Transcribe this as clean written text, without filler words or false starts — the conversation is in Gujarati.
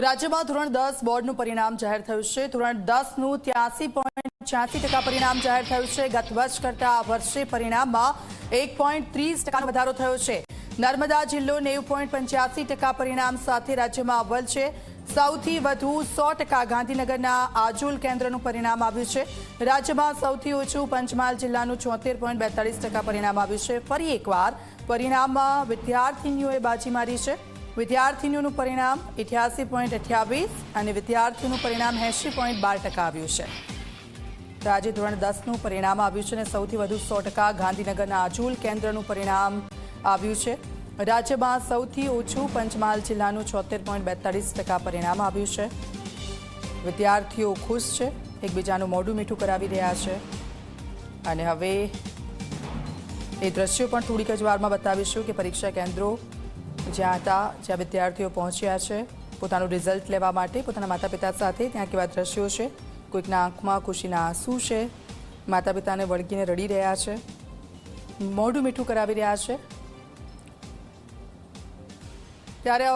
રાજ્યમાં ધોરણ 10 બોર્ડનું પરિણામ જાહેર થયું છે। ધોરણ 10નું 83.86% પરિણામ જાહેર થયું છે। ગત વર્ષ કરતા આ વર્ષે પરિણામમાં 1.30% વધારો થયો છે। નર્મદા જિલ્લો 90.85% પરિણામ સાથે રાજ્યમાં અવ્વલ છે। સૌથી વધુ 100% ગાંધીનગરના આજોલ કેન્દ્રનું પરિણામ આવ્યું છે। રાજ્યમાં સૌથી ઓછું પંચમહાલ જિલ્લાનું 74.42% પરિણામ આવ્યું છે। ફરી એકવાર પરિણામમાં વિદ્યાર્થીનીઓએ બાજી મારી છે। વિદ્યાર્થીનીઓનું પરિણામ 88.28 અને વિદ્યાર્થીઓનું પરિણામ 80.12% આવ્યું છે। તો આજે ધોરણ 10નું પરિણામ આવ્યું છે અને સૌથી વધુ 100% ગાંધીનગરના આજોલ કેન્દ્રનું પરિણામ આવ્યું છે। રાજ્યમાં સૌથી ઓછું પંચમહાલ જિલ્લાનું 74.42% પરિણામ આવ્યું છે। વિદ્યાર્થીઓ ખુશ છે, એકબીજાનું મોઢું મીઠું કરાવી રહ્યા છે અને હવે એ દ્રશ્યો પણ થોડીક જ વારમાં બતાવીશું કે પરીક્ષા કેન્દ્રો જ્યાં હતા, જ્યાં વિદ્યાર્થીઓ પહોંચ્યા છે પોતાનું રિઝલ્ટ લેવા માટે પોતાના માતા પિતા સાથે, ત્યાં કેવા દ્રશ્યો છે। કોઈકના આંખમાં ખુશીના આંસુ છે, માતા પિતાને વળગીને રડી રહ્યા છે, મોઢું મીઠું કરાવી રહ્યા છે। ત્યારે